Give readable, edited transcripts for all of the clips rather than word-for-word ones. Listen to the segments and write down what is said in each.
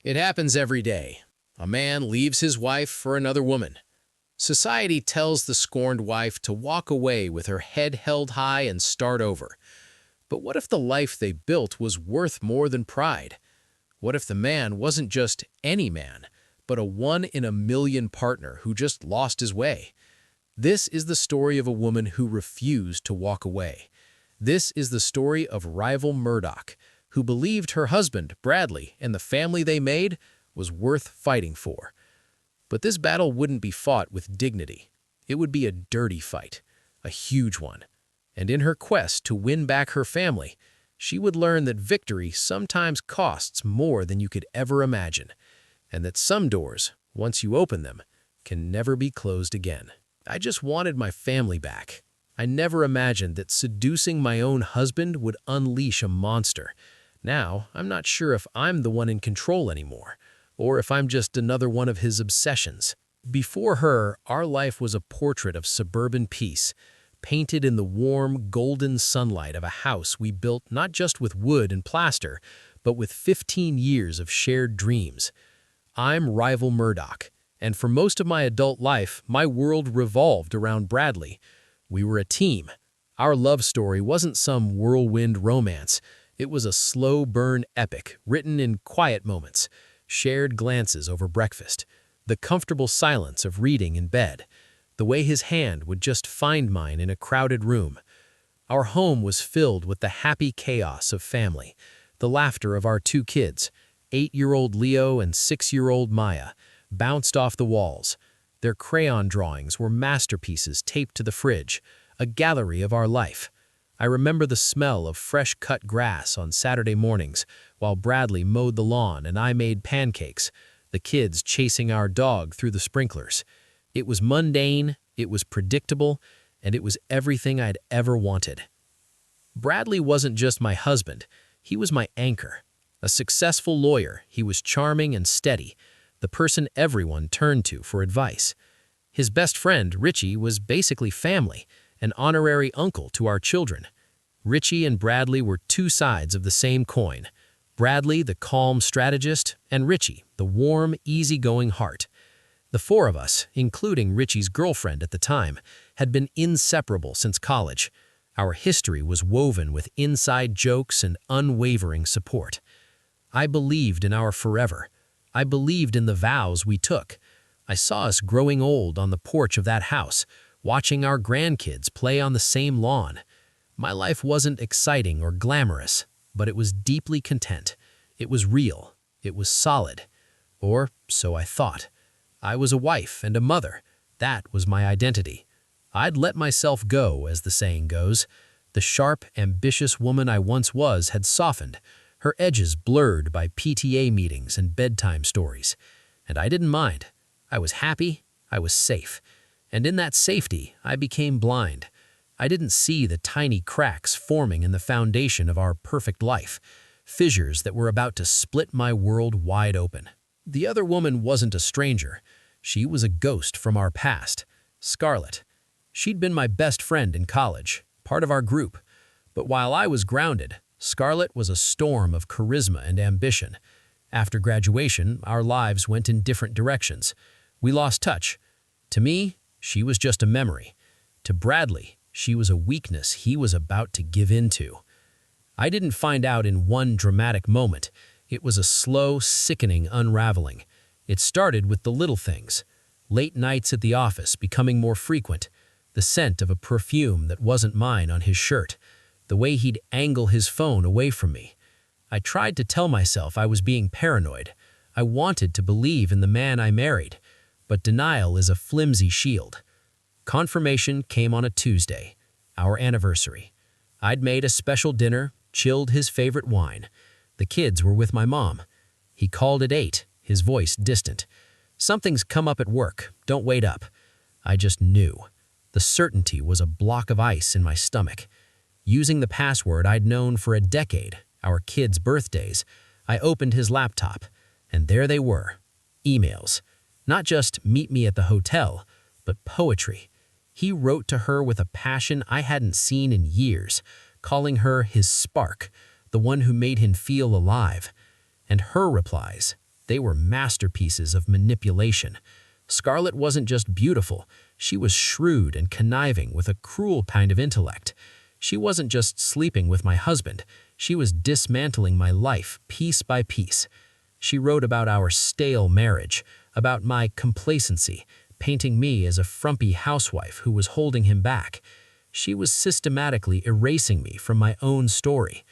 It happens every day. A man leaves his wife for another woman. Society tells the scorned wife to walk away with her head held high and start over. But what if the life they built was worth more than pride? What if the man wasn't just any man, but a one-in-a-million partner who just lost his way? This is the story of a woman who refused to walk away. This is the story of rival Murdoch, who believed her husband, Bradley, and the family they made was worth fighting for. But this battle wouldn't be fought with dignity. It would be a dirty fight, a huge one. And in her quest to win back her family, she would learn that victory sometimes costs more than you could ever imagine, and that some doors, once you open them, can never be closed again. I just wanted my family back. I never imagined that seducing my own husband would unleash a monster. Now, I'm not sure if I'm the one in control anymore, or if I'm just another one of his obsessions. Before her, our life was a portrait of suburban peace, painted in the warm, golden sunlight of a house we built not just with wood and plaster, but with 15 years of shared dreams. I'm rival Murdoch, and for most of my adult life, my world revolved around Bradley. We were a team. Our love story wasn't some whirlwind romance. It was a slow-burn epic written in quiet moments, shared glances over breakfast, the comfortable silence of reading in bed, the way his hand would just find mine in a crowded room. Our home was filled with the happy chaos of family, the laughter of our two kids, 8-year-old Leo and 6-year-old Maya, bounced off the walls. Their crayon drawings were masterpieces taped to the fridge, a gallery of our life. I remember the smell of fresh-cut grass on Saturday mornings while Bradley mowed the lawn and I made pancakes, the kids chasing our dog through the sprinklers. It was mundane, it was predictable, and it was everything I'd ever wanted. Bradley wasn't just my husband, he was my anchor. A successful lawyer, he was charming and steady, the person everyone turned to for advice. His best friend, Richie, was basically family, an honorary uncle to our children. Richie and Bradley were two sides of the same coin. Bradley, the calm strategist, and Richie, the warm, easygoing heart. The four of us, including Richie's girlfriend at the time, had been inseparable since college. Our history was woven with inside jokes and unwavering support. I believed in our forever. I believed in the vows we took. I saw us growing old on the porch of that house, watching our grandkids play on the same lawn. My life wasn't exciting or glamorous, but it was deeply content. It was real. It was solid. Or so I thought. I was a wife and a mother. That was my identity. I'd let myself go, as the saying goes. The sharp, ambitious woman I once was had softened, her edges blurred by PTA meetings and bedtime stories. And I didn't mind. I was happy. I was safe. And in that safety, I became blind. I didn't see the tiny cracks forming in the foundation of our perfect life, fissures that were about to split my world wide open. The other woman wasn't a stranger. She was a ghost from our past, Scarlett. She'd been my best friend in college, part of our group. But while I was grounded, Scarlett was a storm of charisma and ambition. After graduation, our lives went in different directions. We lost touch. To me, she was just a memory. To Bradley, she was a weakness he was about to give in to. I didn't find out in one dramatic moment. It was a slow, sickening unraveling. It started with the little things. Late nights at the office becoming more frequent. The scent of a perfume that wasn't mine on his shirt. The way he'd angle his phone away from me. I tried to tell myself I was being paranoid. I wanted to believe in the man I married. But denial is a flimsy shield. Confirmation came on a Tuesday, our anniversary. I'd made a special dinner, chilled his favorite wine. The kids were with my mom. He called at 8, his voice distant. "Something's come up at work. Don't wait up." I just knew. The certainty was a block of ice in my stomach. Using the password I'd known for a decade, our kids' birthdays, I opened his laptop, and there they were, emails. Not just "meet me at the hotel," but poetry. He wrote to her with a passion I hadn't seen in years, calling her his spark, the one who made him feel alive. And her replies, They were masterpieces of manipulation. Scarlett wasn't just beautiful, she was shrewd and conniving with a cruel kind of intellect. She wasn't just sleeping with my husband, she was dismantling my life piece by piece. She wrote about our stale marriage, about my complacency, painting me as a frumpy housewife who was holding him back. She was systematically erasing me from my own story.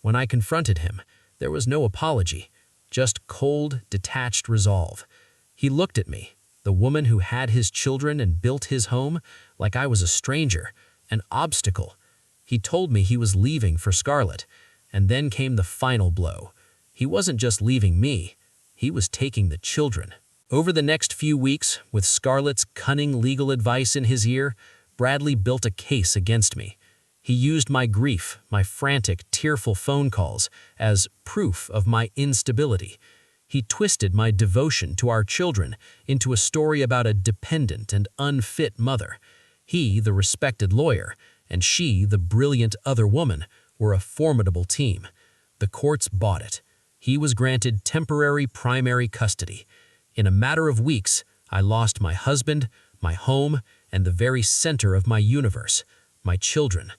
When I confronted him, there was no apology, just cold, detached resolve. He looked at me, the woman who had his children and built his home, like I was a stranger, an obstacle. He told me he was leaving for Scarlett, and then came the final blow. He wasn't just leaving me, he was taking the children. Over the next few weeks, with Scarlett's cunning legal advice in his ear, Bradley built a case against me. He used my grief, my frantic, tearful phone calls, as proof of my instability. He twisted my devotion to our children into a story about a dependent and unfit mother. He, the respected lawyer, and she, the brilliant other woman, were a formidable team. The courts bought it. He was granted temporary primary custody. In a matter of weeks, I lost my husband, my home, and the very center of my universe, my children.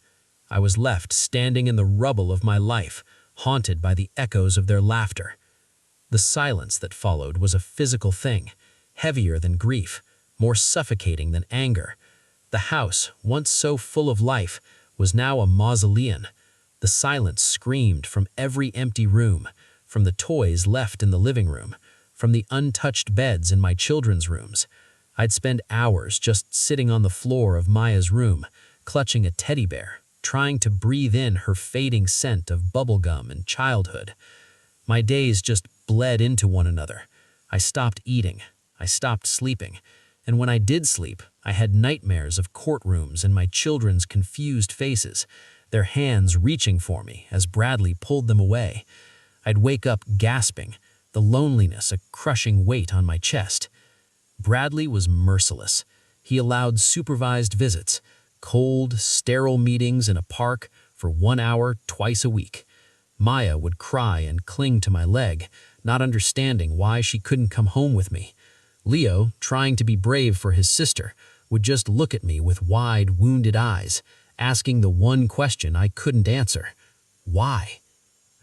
I was left standing in the rubble of my life, haunted by the echoes of their laughter. The silence that followed was a physical thing, heavier than grief, more suffocating than anger. The house, once so full of life, was now a mausoleum. The silence screamed from every empty room, from the toys left in the living room, from the untouched beds in my children's rooms. I'd spend hours just sitting on the floor of Maya's room, clutching a teddy bear, trying to breathe in her fading scent of bubblegum and childhood. My days just bled into one another. I stopped eating, I stopped sleeping, and when I did sleep, I had nightmares of courtrooms and my children's confused faces, their hands reaching for me as Bradley pulled them away. I'd wake up gasping, the loneliness a crushing weight on my chest. Bradley was merciless. He allowed supervised visits, cold, sterile meetings in a park for 1 hour twice a week. Maya would cry and cling to my leg, not understanding why she couldn't come home with me. Leo, trying to be brave for his sister, would just look at me with wide, wounded eyes, asking the one question I couldn't answer: why?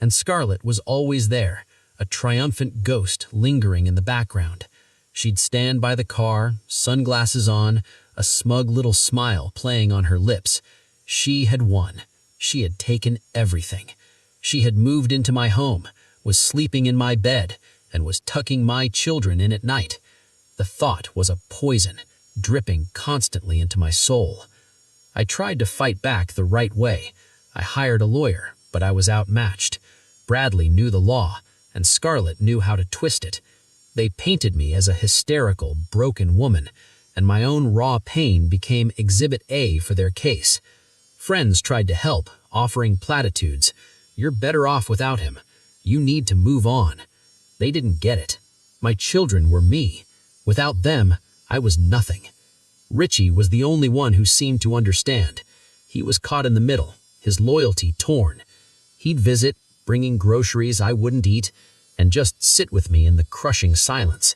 And Scarlett was always there, a triumphant ghost lingering in the background. She'd stand by the car, sunglasses on, a smug little smile playing on her lips. She had won. She had taken everything. She had moved into my home, was sleeping in my bed, and was tucking my children in at night. The thought was a poison, dripping constantly into my soul. I tried to fight back the right way. I hired a lawyer, but I was outmatched. Bradley knew the law, and Scarlett knew how to twist it. They painted me as a hysterical, broken woman, and my own raw pain became Exhibit A for their case. Friends tried to help, offering platitudes. "You're better off without him. You need to move on." They didn't get it. My children were me. Without them, I was nothing. Richie was the only one who seemed to understand. He was caught in the middle, his loyalty torn. He'd visit, bringing groceries I wouldn't eat, and just sit with me in the crushing silence.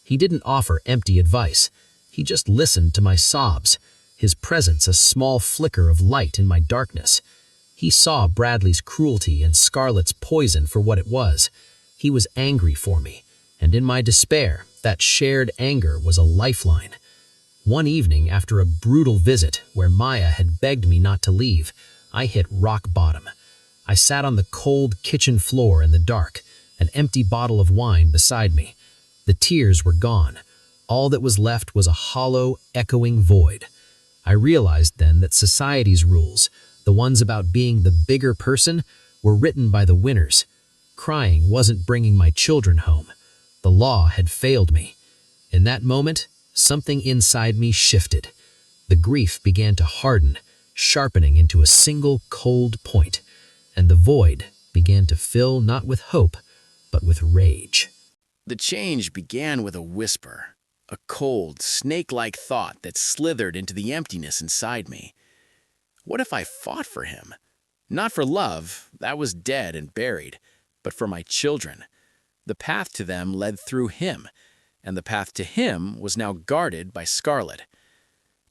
He didn't offer empty advice. He just listened to my sobs, his presence a small flicker of light in my darkness. He saw Bradley's cruelty and Scarlett's poison for what it was. He was angry for me, and in my despair, that shared anger was a lifeline. One evening, after a brutal visit where Maya had begged me not to leave, I hit rock bottom. I sat on the cold kitchen floor in the dark, an empty bottle of wine beside me. The tears were gone. All that was left was a hollow, echoing void. I realized then that society's rules, the ones about being the bigger person, were written by the winners. Crying wasn't bringing my children home. The law had failed me. In that moment, something inside me shifted. The grief began to harden, sharpening into a single cold point, and the void began to fill not with hope, but with rage. The change began with a whisper, a cold, snake-like thought that slithered into the emptiness inside me. What if I fought for him? Not for love, that was dead and buried, but for my children. The path to them led through him, and the path to him was now guarded by Scarlet.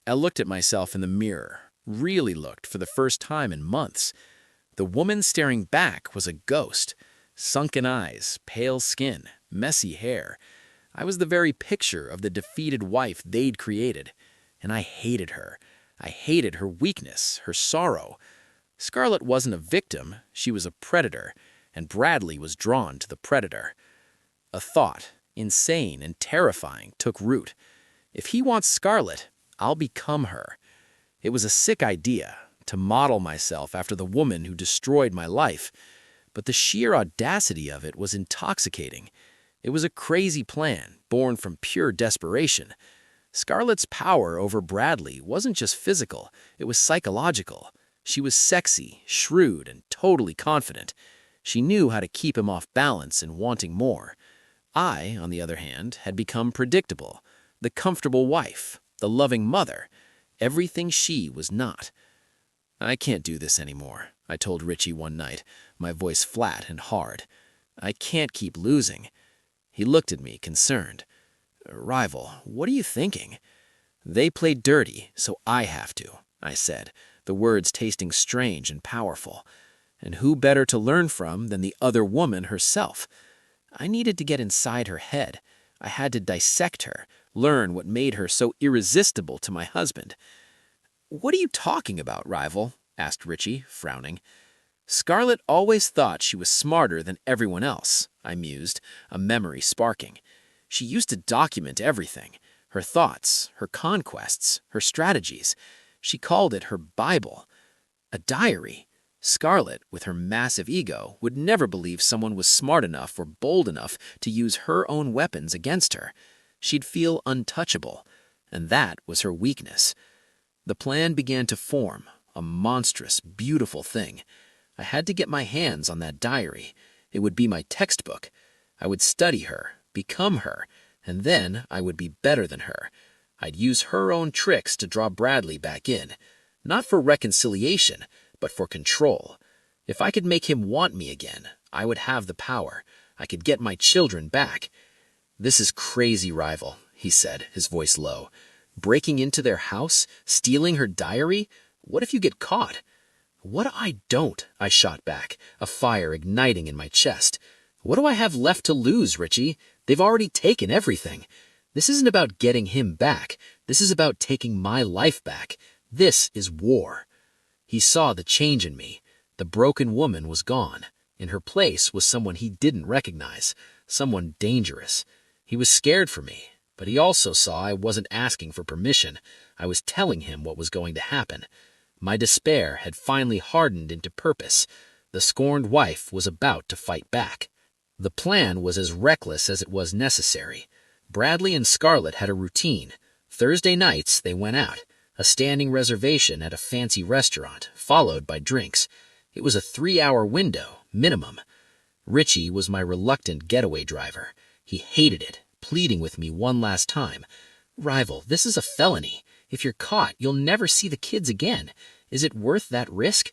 I looked at myself in the mirror, really looked for the first time in months. The woman staring back was a ghost. Sunken eyes, pale skin, messy hair. I was the very picture of the defeated wife they'd created. And I hated her. I hated her weakness, her sorrow. Scarlet wasn't a victim, she was a predator, and Bradley was drawn to the predator. A thought, insane and terrifying, took root. If he wants Scarlet, I'll become her. It was a sick idea, to model myself after the woman who destroyed my life, but the sheer audacity of it was intoxicating. It was a crazy plan, born from pure desperation. Scarlett's power over Bradley wasn't just physical, it was psychological. She was sexy, shrewd, and totally confident. She knew how to keep him off balance and wanting more. I, on the other hand, had become predictable, the comfortable wife, the loving mother, everything she was not. "I can't do this anymore," I told Richie one night, my voice flat and hard. "I can't keep losing." He looked at me, concerned. "Rival, what are you thinking?" "They played dirty, so I have to," I said, the words tasting strange and powerful. And who better to learn from than the other woman herself? I needed to get inside her head. I had to dissect her, learn what made her so irresistible to my husband. "What are you talking about, Rival?" asked Richie, frowning. "Scarlet always thought she was smarter than everyone else," I mused, a memory sparking. "She used to document everything, her thoughts, her conquests, her strategies. She called it her Bible. A diary. Scarlet, with her massive ego, would never believe someone was smart enough or bold enough to use her own weapons against her. She'd feel untouchable, and that was her weakness. The plan began to form, a monstrous, beautiful thing. I had to get my hands on that diary. It would be my textbook. I would study her, become her, and then I would be better than her. I'd use her own tricks to draw Bradley back in, not for reconciliation, but for control. If I could make him want me again, I would have the power. I could get my children back. "This is crazy, Rival," he said, his voice low. "Breaking into their house? Stealing her diary? What if you get caught?" "What I don't," I shot back, a fire igniting in my chest. "What do I have left to lose, Richie? They've already taken everything. This isn't about getting him back. This is about taking my life back. This is war." He saw the change in me. The broken woman was gone. In her place was someone he didn't recognize, someone dangerous. He was scared for me, but he also saw I wasn't asking for permission. I was telling him what was going to happen. My despair had finally hardened into purpose. The scorned wife was about to fight back. The plan was as reckless as it was necessary. Bradley and Scarlet had a routine. Thursday nights they went out, a standing reservation at a fancy restaurant, followed by drinks. It was a 3-hour window, minimum. Richie was my reluctant getaway driver. He hated it, pleading with me one last time. "Rival, this is a felony. If you're caught, you'll never see the kids again. Is it worth that risk?"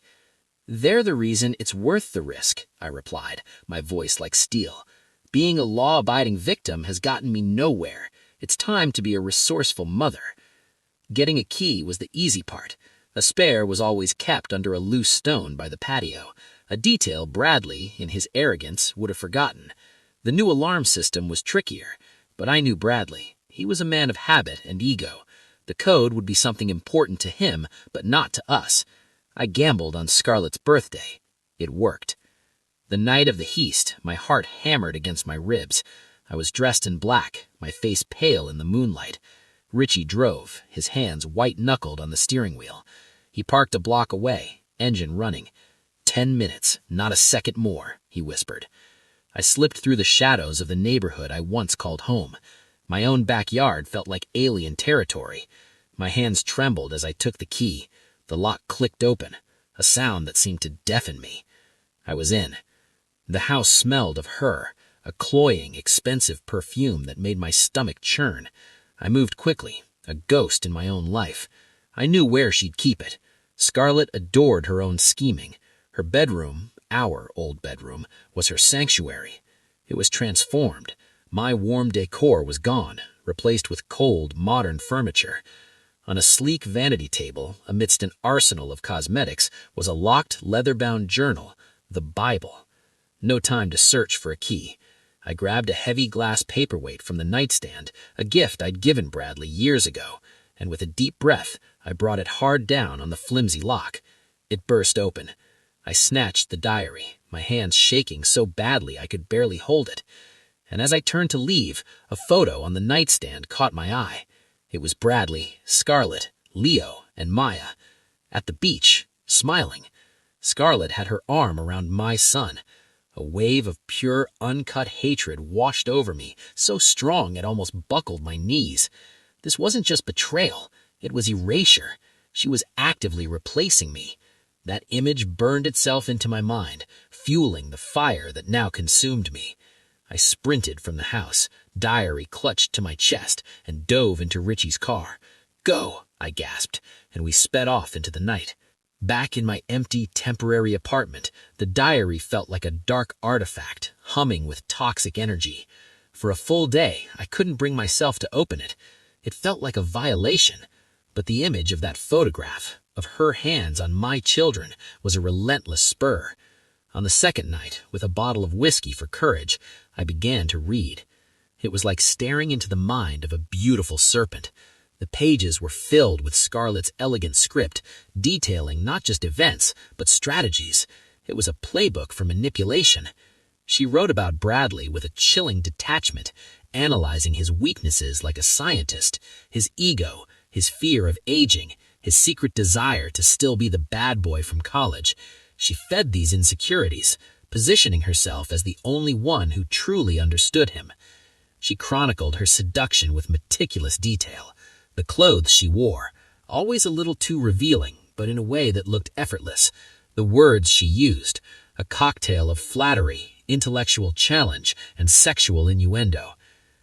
"They're the reason it's worth the risk," I replied, my voice like steel. "Being a law-abiding victim has gotten me nowhere. It's time to be a resourceful mother." Getting a key was the easy part. A spare was always kept under a loose stone by the patio, a detail Bradley, in his arrogance, would have forgotten. The new alarm system was trickier, but I knew Bradley. He was a man of habit and ego. The code would be something important to him, but not to us. I gambled on Scarlet's birthday. It worked. The night of the heist, my heart hammered against my ribs. I was dressed in black, my face pale in the moonlight. Richie drove, his hands white-knuckled on the steering wheel. He parked a block away, engine running. 10 minutes, not a second more, he whispered. I slipped through the shadows of the neighborhood I once called home. My own backyard felt like alien territory. My hands trembled as I took the key. The lock clicked open, a sound that seemed to deafen me. I was in. The house smelled of her, a cloying, expensive perfume that made my stomach churn. I moved quickly, a ghost in my own life. I knew where she'd keep it. Scarlet adored her own scheming. Her bedroom, our old bedroom, was her sanctuary. It was transformed. My warm decor was gone, replaced with cold, modern furniture. On a sleek vanity table, amidst an arsenal of cosmetics, was a locked, leather-bound journal, the Bible. No time to search for a key. I grabbed a heavy glass paperweight from the nightstand, a gift I'd given Bradley years ago, and with a deep breath, I brought it hard down on the flimsy lock. It burst open. I snatched the diary, my hands shaking so badly I could barely hold it. And as I turned to leave, a photo on the nightstand caught my eye. It was Bradley, Scarlett, Leo, and Maya. At the beach, smiling. Scarlett had her arm around my son. A wave of pure, uncut hatred washed over me, so strong it almost buckled my knees. This wasn't just betrayal, it was erasure. She was actively replacing me. That image burned itself into my mind, fueling the fire that now consumed me. I sprinted from the house, diary clutched to my chest, and dove into Richie's car. "Go," I gasped, and we sped off into the night. Back in my empty, temporary apartment, the diary felt like a dark artifact, humming with toxic energy. For a full day, I couldn't bring myself to open it. It felt like a violation. But the image of that photograph, of her hands on my children, was a relentless spur. On the second night, with a bottle of whiskey for courage, I began to read. It was like staring into the mind of a beautiful serpent. The pages were filled with Scarlett's elegant script, detailing not just events, but strategies. It was a playbook for manipulation. She wrote about Bradley with a chilling detachment, analyzing his weaknesses like a scientist, his ego, his fear of aging, his secret desire to still be the bad boy from college. She fed these insecurities, positioning herself as the only one who truly understood him. She chronicled her seduction with meticulous detail. The clothes she wore, always a little too revealing, but in a way that looked effortless. The words she used, a cocktail of flattery, intellectual challenge, and sexual innuendo.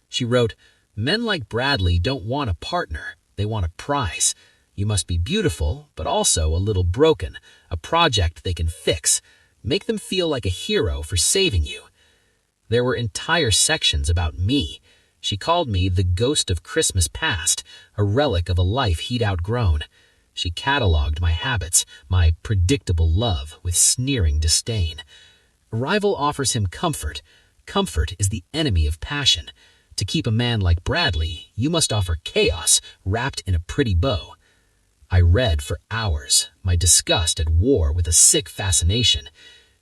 She wrote, "Men like Bradley don't want a partner, they want a prize. You must be beautiful, but also a little broken, a project they can fix. Make them feel like a hero for saving you." There were entire sections about me. She called me the ghost of Christmas past, a relic of a life he'd outgrown. She cataloged my habits, my predictable love, with sneering disdain. A rival offers him comfort. Comfort is the enemy of passion. To keep a man like Bradley, you must offer chaos wrapped in a pretty bow. I read for hours, my disgust at war with a sick fascination.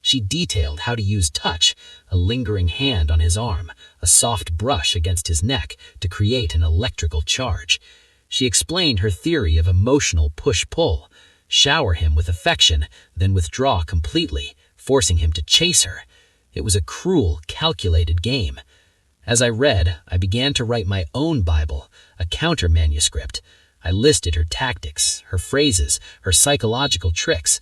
She detailed how to use touch, a lingering hand on his arm, a soft brush against his neck to create an electrical charge. She explained her theory of emotional push-pull. Shower him with affection, then withdraw completely, forcing him to chase her. It was a cruel, calculated game. As I read, I began to write my own Bible, a counter-manuscript. I listed her tactics, her phrases, her psychological tricks.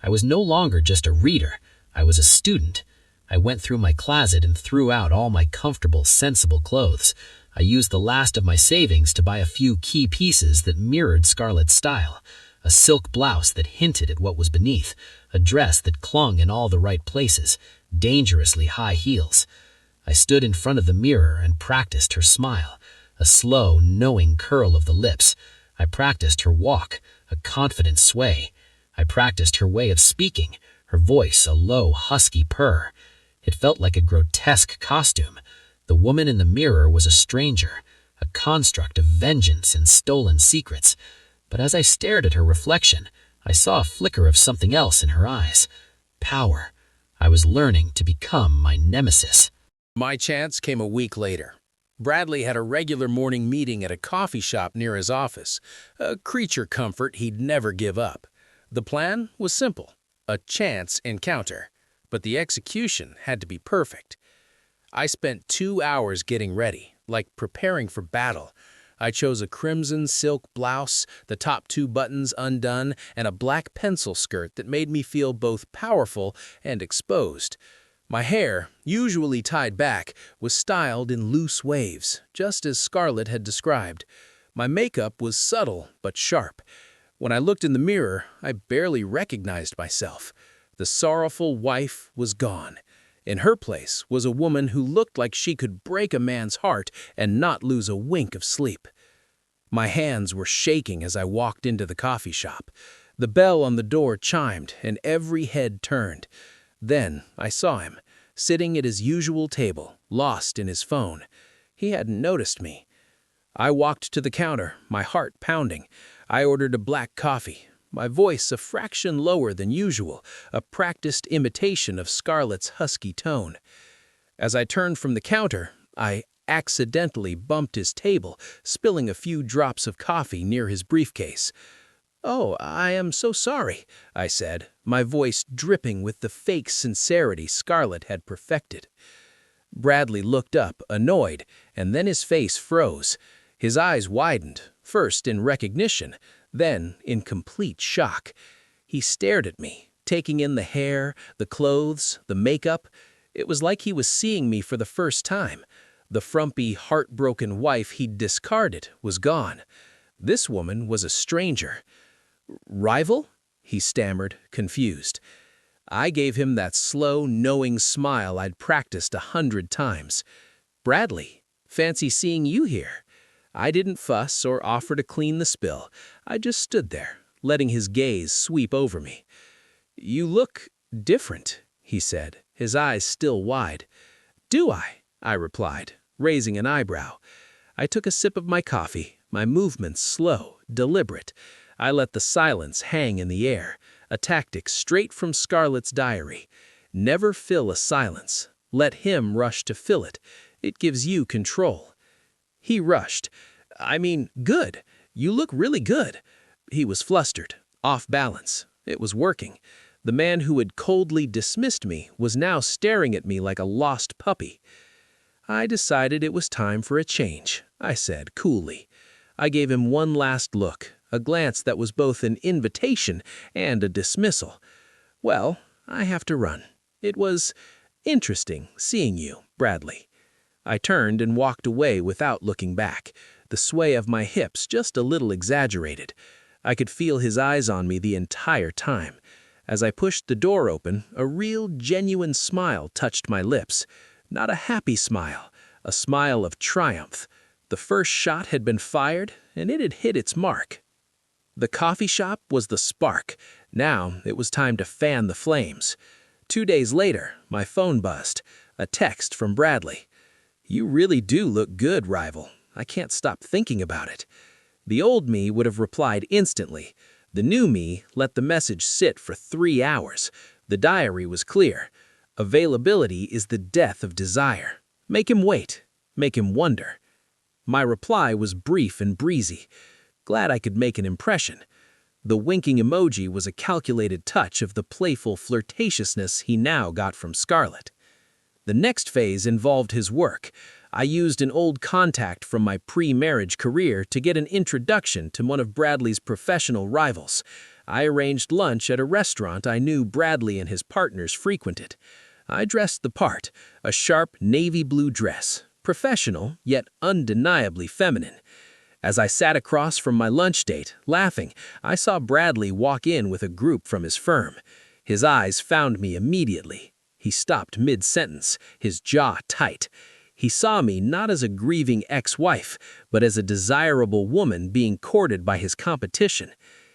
I was no longer just a reader. I was a student. I went through my closet and threw out all my comfortable, sensible clothes. I used the last of my savings to buy a few key pieces that mirrored Scarlett's style. A silk blouse that hinted at what was beneath, a dress that clung in all the right places, dangerously high heels. I stood in front of the mirror and practiced her smile, a slow, knowing curl of the lips. I practiced her walk, a confident sway. I practiced her way of speaking, her voice a low, husky purr. It felt like a grotesque costume. The woman in the mirror was a stranger, a construct of vengeance and stolen secrets. But as I stared at her reflection, I saw a flicker of something else in her eyes. Power. I was learning to become my nemesis. My chance came a week later. Bradley had a regular morning meeting at a coffee shop near his office, a creature comfort he'd never give up. The plan was simple, a chance encounter, but the execution had to be perfect. I spent 2 hours getting ready, like preparing for battle. I chose a crimson silk blouse, the top 2 buttons undone, and a black pencil skirt that made me feel both powerful and exposed. My hair, usually tied back, was styled in loose waves, just as Scarlett had described. My makeup was subtle but sharp. When I looked in the mirror, I barely recognized myself. The sorrowful wife was gone. In her place was a woman who looked like she could break a man's heart and not lose a wink of sleep. My hands were shaking as I walked into the coffee shop. The bell on the door chimed, and every head turned. Then I saw him, sitting at his usual table, lost in his phone. He hadn't noticed me. I walked to the counter, my heart pounding. I ordered a black coffee, my voice a fraction lower than usual, a practiced imitation of Scarlett's husky tone. As I turned from the counter, I accidentally bumped his table, spilling a few drops of coffee near his briefcase. "Oh, I am so sorry," I said, my voice dripping with the fake sincerity Scarlett had perfected. Bradley looked up, annoyed, and then his face froze. His eyes widened, first in recognition, then in complete shock. He stared at me, taking in the hair, the clothes, the makeup. It was like he was seeing me for the first time. The frumpy, heartbroken wife he'd discarded was gone. This woman was a stranger. "Rival?" he stammered, confused. I gave him that slow, knowing smile I'd practiced 100 times. "Bradley, fancy seeing you here." I didn't fuss or offer to clean the spill. I just stood there, letting his gaze sweep over me. "You look different," he said, his eyes still wide. "Do I?" I replied, raising an eyebrow. I took a sip of my coffee, my movements slow, deliberate. I let the silence hang in the air, a tactic straight from Scarlett's diary. Never fill a silence. Let him rush to fill it. It gives you control. He rushed. Good. You look really good." He was flustered, off balance. It was working. The man who had coldly dismissed me was now staring at me like a lost puppy. "I decided it was time for a change," I said coolly. I gave him one last look, a glance that was both an invitation and a dismissal. "Well, I have to run. It was interesting seeing you, Bradley." I turned and walked away without looking back, the sway of my hips just a little exaggerated. I could feel his eyes on me the entire time. As I pushed the door open, a real, genuine smile touched my lips. Not a happy smile, a smile of triumph. The first shot had been fired, and it had hit its mark. The coffee shop was the spark. Now it was time to fan the flames. 2 days later, my phone buzzed. A text from Bradley. "You really do look good, rival. I can't stop thinking about it." The old me would have replied instantly. The new me let the message sit for 3 hours. The diary was clear. Availability is the death of desire. Make him wait. Make him wonder. My reply was brief and breezy. Glad I could make an impression. The winking emoji was a calculated touch of the playful flirtatiousness he now got from Scarlett. The next phase involved his work. I used an old contact from my pre-marriage career to get an introduction to one of Bradley's professional rivals. I arranged lunch at a restaurant I knew Bradley and his partners frequented. I dressed the part, a sharp navy blue dress, professional yet undeniably feminine. As I sat across from my lunch date, laughing, I saw Bradley walk in with a group from his firm. His eyes found me immediately. He stopped mid-sentence, his jaw tight. He saw me not as a grieving ex-wife, but as a desirable woman being courted by his competition.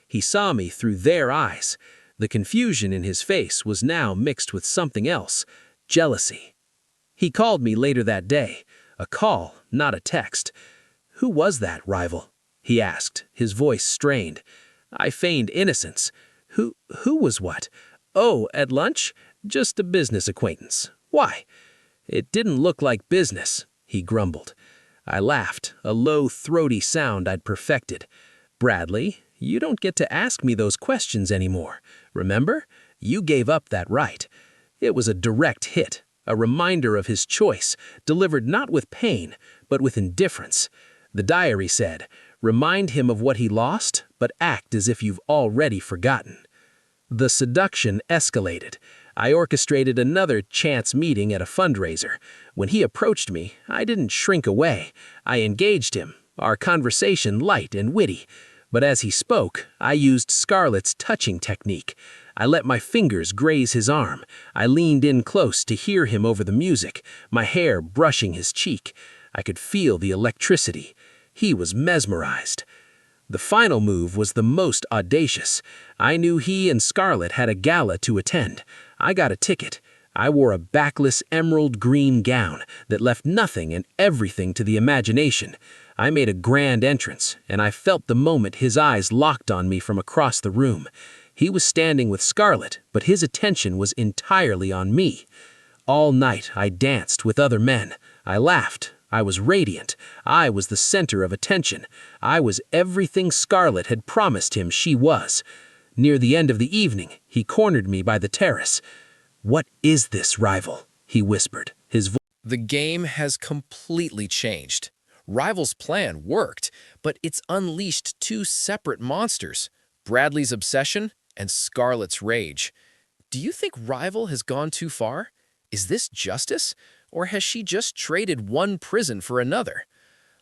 He saw me through their eyes. The confusion in his face was now mixed with something else, jealousy. He called me later that day, a call, not a text. "Who was that, rival?" he asked, his voice strained. I feigned innocence. Who was what? "Oh, at lunch? Just a business acquaintance. Why?" "It didn't look like business," he grumbled. I laughed, a low, throaty sound I'd perfected. "Bradley, you don't get to ask me those questions anymore. Remember? You gave up that right." It was a direct hit, a reminder of his choice, delivered not with pain, but with indifference. The diary said, "Remind him of what he lost, but act as if you've already forgotten." The seduction escalated. I orchestrated another chance meeting at a fundraiser. When he approached me, I didn't shrink away. I engaged him, our conversation light and witty. But as he spoke, I used Scarlett's touching technique. I let my fingers graze his arm. I leaned in close to hear him over the music, my hair brushing his cheek. I could feel the electricity. He was mesmerized. The final move was the most audacious. I knew he and Scarlett had a gala to attend. I got a ticket. I wore a backless emerald green gown that left nothing and everything to the imagination. I made a grand entrance, and I felt the moment his eyes locked on me from across the room. He was standing with Scarlett, but his attention was entirely on me. All night I danced with other men. I laughed. I was radiant. I was the center of attention. I was everything Scarlett had promised him she was. Near the end of the evening, he cornered me by the terrace. "What is this, rival?" he whispered. The game has completely changed. Rival's plan worked, but it's unleashed two separate monsters, Bradley's obsession and Scarlett's rage. Do you think Rival has gone too far? Is this justice, or has she just traded one prison for another?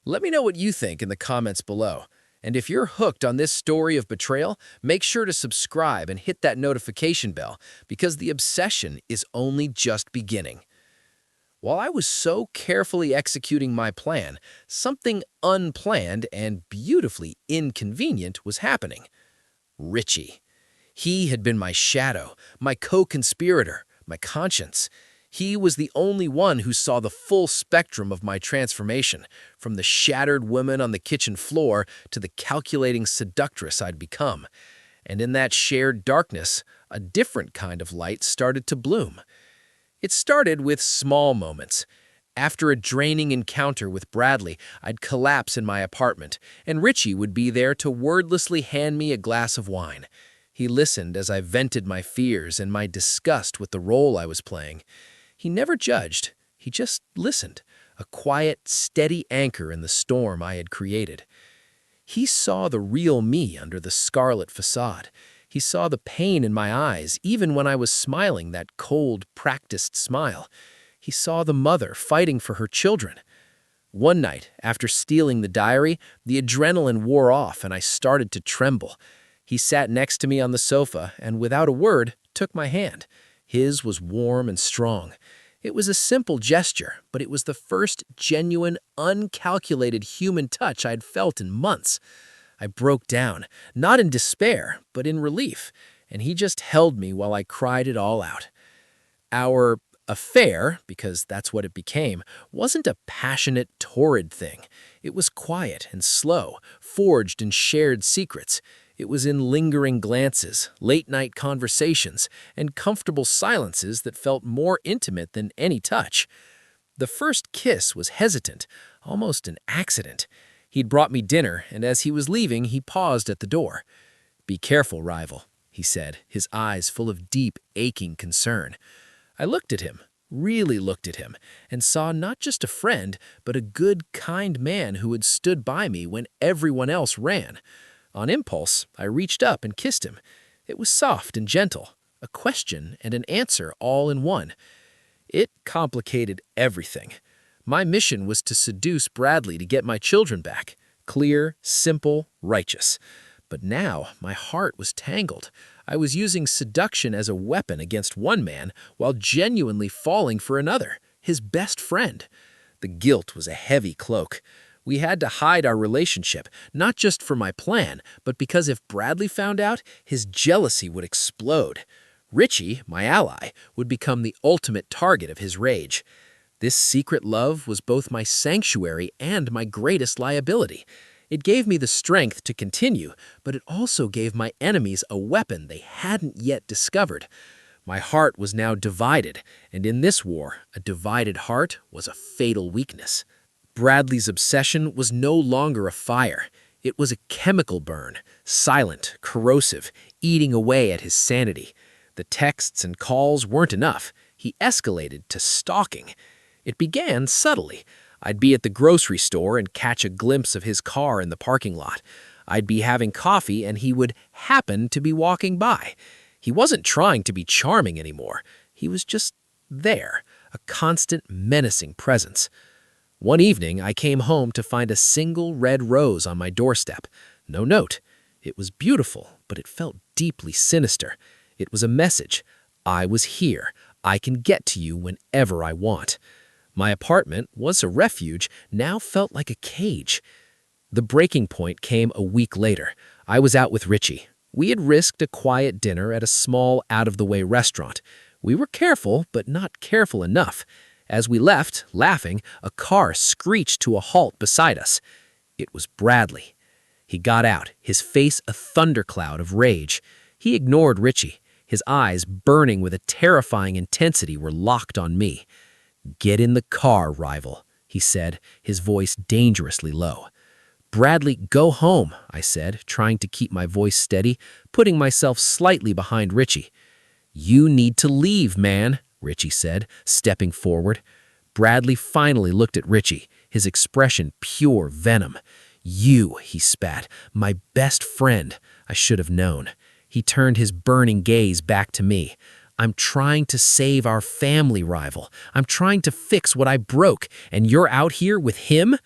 Let me know what you think in the comments below. And if you're hooked on this story of betrayal, make sure to subscribe and hit that notification bell, because the obsession is only just beginning. While I was so carefully executing my plan, something unplanned and beautifully inconvenient was happening. Richie. He had been my shadow, my co-conspirator, my conscience. He was the only one who saw the full spectrum of my transformation, from the shattered woman on the kitchen floor to the calculating seductress I'd become. And in that shared darkness, a different kind of light started to bloom. It started with small moments. After a draining encounter with Bradley, I'd collapse in my apartment, and Richie would be there to wordlessly hand me a glass of wine. He listened as I vented my fears and my disgust with the role I was playing. He never judged, he just listened, a quiet, steady anchor in the storm I had created. He saw the real me under the scarlet facade. He saw the pain in my eyes, even when I was smiling that cold, practiced smile. He saw the mother fighting for her children. One night, after stealing the diary, the adrenaline wore off and I started to tremble. He sat next to me on the sofa and, without a word, took my hand. His was warm and strong. It was a simple gesture, but it was the first genuine, uncalculated human touch I'd felt in months. I broke down, not in despair, but in relief, and he just held me while I cried it all out. Our affair, because that's what it became, wasn't a passionate, torrid thing. It was quiet and slow, forged in shared secrets. It was in lingering glances, late-night conversations, and comfortable silences that felt more intimate than any touch. The first kiss was hesitant, almost an accident. He'd brought me dinner, and as he was leaving, he paused at the door. "Be careful, rival," he said, his eyes full of deep, aching concern. I looked at him, really looked at him, and saw not just a friend, but a good, kind man who had stood by me when everyone else ran. On impulse, I reached up and kissed him. It was soft and gentle, a question and an answer all in one. It complicated everything. My mission was to seduce Bradley to get my children back. Clear, simple, righteous. But now my heart was tangled. I was using seduction as a weapon against one man while genuinely falling for another, his best friend. The guilt was a heavy cloak. We had to hide our relationship, not just for my plan, but because if Bradley found out, his jealousy would explode. Richie, my ally, would become the ultimate target of his rage. This secret love was both my sanctuary and my greatest liability. It gave me the strength to continue, but it also gave my enemies a weapon they hadn't yet discovered. My heart was now divided, and in this war, a divided heart was a fatal weakness. Bradley's obsession was no longer a fire. It was a chemical burn, silent, corrosive, eating away at his sanity. The texts and calls weren't enough. He escalated to stalking. It began subtly. I'd be at the grocery store and catch a glimpse of his car in the parking lot. I'd be having coffee and he would happen to be walking by. He wasn't trying to be charming anymore. He was just there, a constant, menacing presence. One evening, I came home to find a single red rose on my doorstep. No note. It was beautiful, but it felt deeply sinister. It was a message. I was here. I can get to you whenever I want. My apartment, once a refuge, now felt like a cage. The breaking point came a week later. I was out with Richie. We had risked a quiet dinner at a small, out-of-the-way restaurant. We were careful, but not careful enough. As we left, laughing, a car screeched to a halt beside us. It was Bradley. He got out, his face a thundercloud of rage. He ignored Richie. His eyes, burning with a terrifying intensity, were locked on me. "Get in the car, rival," he said, his voice dangerously low. "Bradley, go home," I said, trying to keep my voice steady, putting myself slightly behind Richie. "You need to leave, man," Richie said, stepping forward. Bradley finally looked at Richie, his expression pure venom. "You," he spat, "my best friend. I should have known." He turned his burning gaze back to me. "I'm trying to save our family, rival. I'm trying to fix what I broke, and you're out here with him?"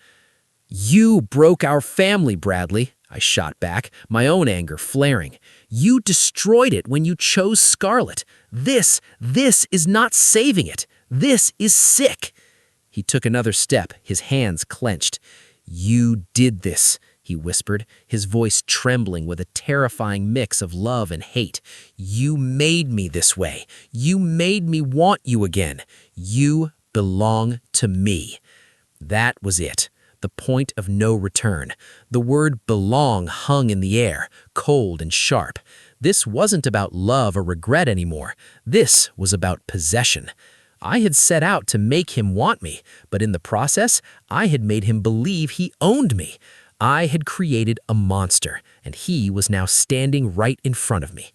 "You broke our family, Bradley," I shot back, my own anger flaring. "You destroyed it when you chose Scarlett. This is not saving it. This is sick." He took another step, his hands clenched. "You did this," he whispered, his voice trembling with a terrifying mix of love and hate. "You made me this way. You made me want you again. You belong to me." That was it. The point of no return. The word belong hung in the air, cold and sharp. This wasn't about love or regret anymore. This was about possession. I had set out to make him want me, but in the process, I had made him believe he owned me. I had created a monster, and he was now standing right in front of me.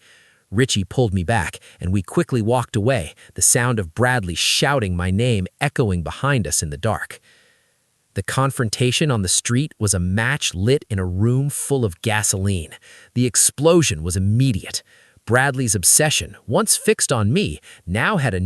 Richie pulled me back, and we quickly walked away, the sound of Bradley shouting my name echoing behind us in the dark. The confrontation on the street was a match lit in a room full of gasoline. The explosion was immediate. Bradley's obsession, once fixed on me, now had a